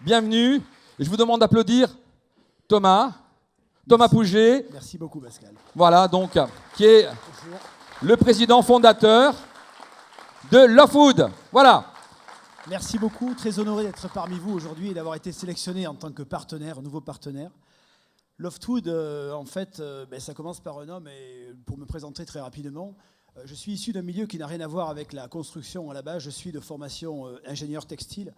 Bienvenue. Et je vous demande d'applaudir Thomas Pouget. Merci beaucoup, Pascal. Voilà, donc, qui est le président fondateur de Love Food. Voilà. Merci beaucoup. Très honoré d'être parmi vous aujourd'hui et d'avoir été sélectionné en tant que partenaire, nouveau partenaire. Love Food, en fait, ça commence par un homme. Et pour me présenter très rapidement, je suis issu d'un milieu qui n'a rien à voir avec la construction à la base. Je suis de formation ingénieur textile.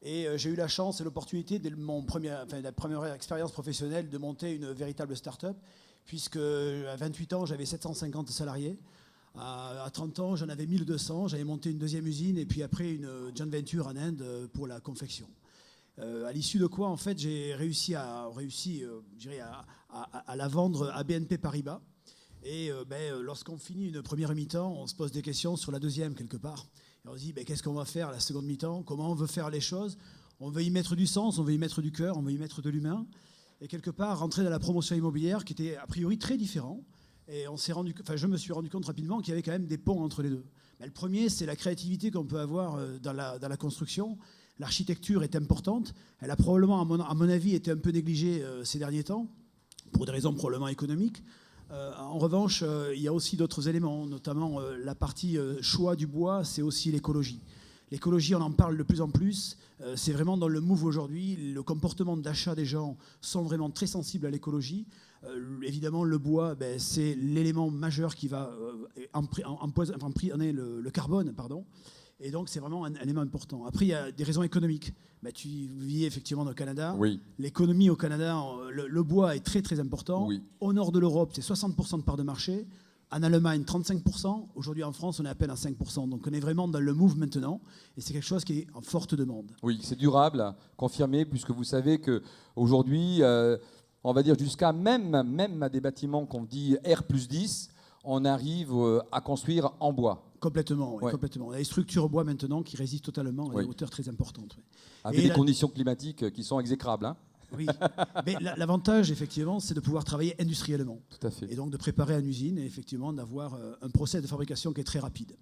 Et j'ai eu la chance et l'opportunité, dès la première expérience professionnelle, de monter une véritable start-up, puisque à 28 ans, j'avais 750 salariés. À 30 ans, j'en avais 1200. J'avais monté une deuxième usine et puis après une joint venture en Inde pour la confection. À l'issue de quoi, en fait, j'ai réussi à la vendre à BNP Paribas. Et lorsqu'on finit une première mi-temps, on se pose des questions sur la deuxième quelque part. Et on se dit, qu'est-ce qu'on va faire la seconde mi-temps? Comment on veut faire les choses? On veut y mettre du sens, on veut y mettre du cœur, on veut y mettre de l'humain. Et quelque part, rentrer dans la promotion immobilière qui était a priori très différent. Et je me suis rendu compte rapidement qu'il y avait quand même des ponts entre les deux. Le premier, c'est la créativité qu'on peut avoir dans la construction. L'architecture est importante. Elle a probablement, à mon avis, été un peu négligée ces derniers temps, pour des raisons probablement économiques. En revanche, il y a aussi d'autres éléments, notamment la partie choix du bois, c'est aussi l'écologie. L'écologie, on en parle de plus en plus. C'est vraiment dans le move aujourd'hui. Le comportement d'achat des gens sont vraiment très sensibles à l'écologie. Évidemment, le bois, c'est l'élément majeur qui va empoisonner le carbone, pardon. Et donc, c'est vraiment un élément important. Après, il y a des raisons économiques. Tu vis effectivement au Canada. Oui. L'économie au Canada, le bois est très, très important. Oui. Au nord de l'Europe, c'est 60% de part de marché. En Allemagne, 35%. Aujourd'hui, en France, on est à peine à 5%. Donc, on est vraiment dans le move maintenant. Et c'est quelque chose qui est en forte demande. Oui, c'est durable, confirmé, puisque vous savez qu'aujourd'hui, on va dire jusqu'à même à des bâtiments qu'on dit R+10, on arrive à construire en bois. Complètement, Ouais. complètement. On a des structures bois maintenant qui résistent totalement à des hauteurs très importantes. Oui. Avec des conditions climatiques qui sont exécrables. Hein. Oui, mais l'avantage, effectivement, c'est de pouvoir travailler industriellement. Tout à fait. Et donc de préparer une usine et effectivement d'avoir un procès de fabrication qui est très rapide.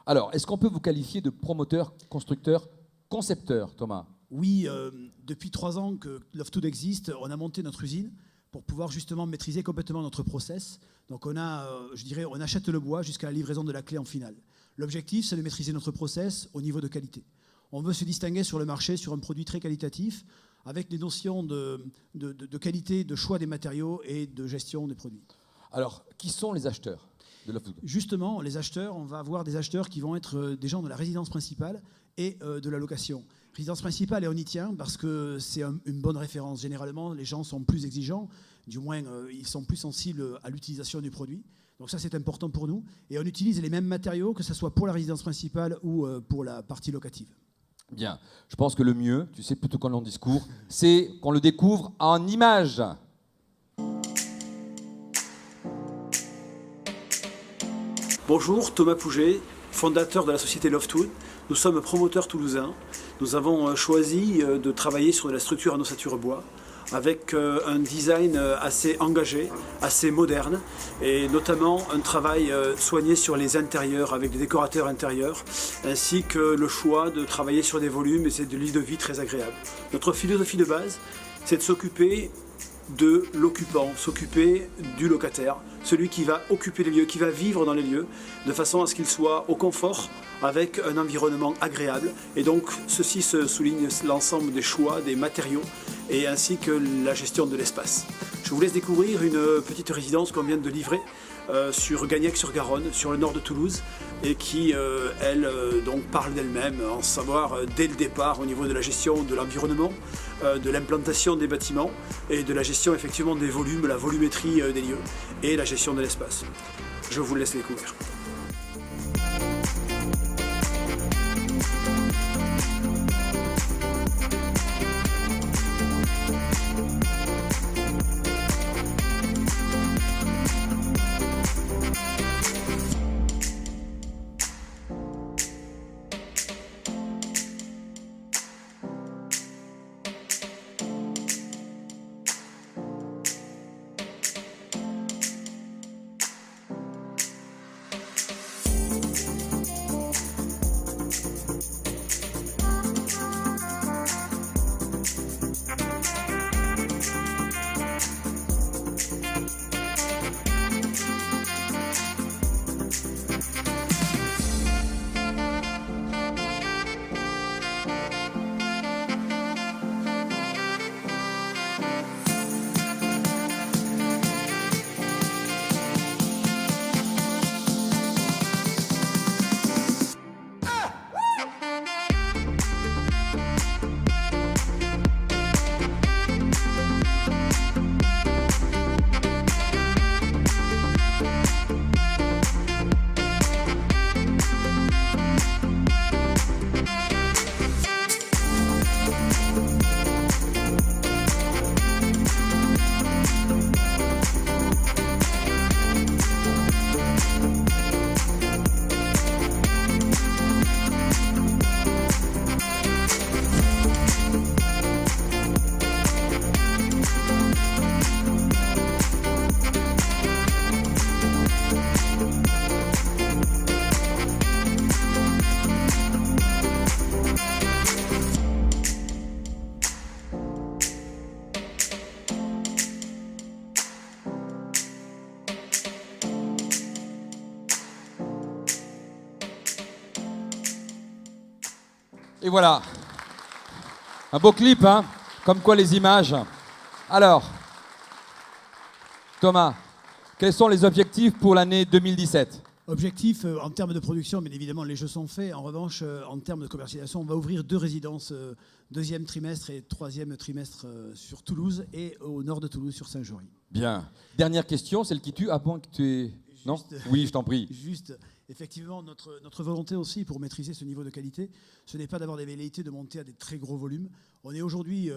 Alors, est-ce qu'on peut vous qualifier de promoteur, constructeur, concepteur, Thomas? Oui, depuis 3 ans que Love Food existe, on a monté notre usine pour pouvoir justement maîtriser complètement notre process. Donc on achète le bois jusqu'à la livraison de la clé en finale. L'objectif, c'est de maîtriser notre process au niveau de qualité. On veut se distinguer sur le marché sur un produit très qualitatif, avec des notions de qualité, de choix des matériaux et de gestion des produits. Alors, qui sont les acheteurs de Love Food? Justement, les acheteurs, on va avoir des acheteurs qui vont être des gens de la résidence principale et de la location. Résidence principale, et on y tient parce que c'est une bonne référence. Généralement, les gens sont plus exigeants, du moins ils sont plus sensibles à l'utilisation du produit. Donc ça, c'est important pour nous. Et on utilise les mêmes matériaux, que ce soit pour la résidence principale ou pour la partie locative. Bien, je pense que le mieux, tu sais, plutôt qu'en long discours, c'est qu'on le découvre en images. Bonjour, Thomas Pouget, fondateur de la société Love Food. Nous sommes promoteurs toulousains. Nous avons choisi de travailler sur de la structure en ossature bois avec un design assez engagé, assez moderne et notamment un travail soigné sur les intérieurs avec des décorateurs intérieurs ainsi que le choix de travailler sur des volumes et c'est de l'île de vie très agréable. Notre philosophie de base, c'est de s'occuper de l'occupant, s'occuper du locataire, celui qui va occuper les lieux, qui va vivre dans les lieux, de façon à ce qu'il soit au confort, avec un environnement agréable. Et donc, ceci se souligne l'ensemble des choix, des matériaux, et ainsi que la gestion de l'espace. Je vous laisse découvrir une petite résidence qu'on vient de livrer sur Gagnac-sur-Garonne, sur le nord de Toulouse, et qui, donc parle d'elle-même, en savoir dès le départ au niveau de la gestion de l'environnement, de l'implantation des bâtiments et de la gestion effectivement des volumes, la volumétrie des lieux et la gestion de l'espace. Je vous laisse découvrir. Et voilà. Un beau clip, hein, comme quoi les images. Alors, Thomas, quels sont les objectifs pour l'année 2017 ? Objectif en termes de production, bien évidemment, les jeux sont faits. En revanche, en termes de commercialisation, on va ouvrir 2 résidences, deuxième trimestre et troisième trimestre sur Toulouse et au nord de Toulouse, sur Saint-Jory. Bien. Dernière question, celle qui tue, à moins que tu aies... Non ? Oui, je t'en prie. Juste, effectivement, notre volonté aussi pour maîtriser ce niveau de qualité, ce n'est pas d'avoir des velléités de monter à des très gros volumes. On est aujourd'hui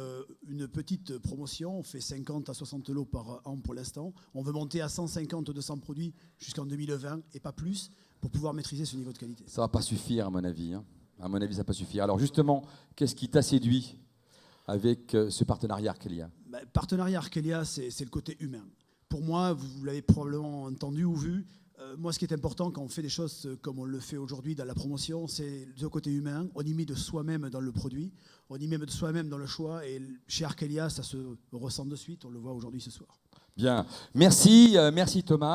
une petite promotion, on fait 50 à 60 lots par an pour l'instant. On veut monter à 150 200 produits jusqu'en 2020 et pas plus pour pouvoir maîtriser ce niveau de qualité. Ça ne va pas suffire, à mon avis. Hein. À mon avis, ça ne va pas suffire. Alors justement, qu'est-ce qui t'a séduit avec ce partenariat Arkelia ? Partenariat Arkelia, c'est le côté humain. Pour moi, vous l'avez probablement entendu ou vu, moi, ce qui est important quand on fait des choses comme on le fait aujourd'hui dans la promotion, c'est le côté humain. On y met de soi-même dans le produit, on y met de soi-même dans le choix. Et chez Arkelia, ça se ressent de suite. On le voit aujourd'hui ce soir. Bien. Merci Thomas.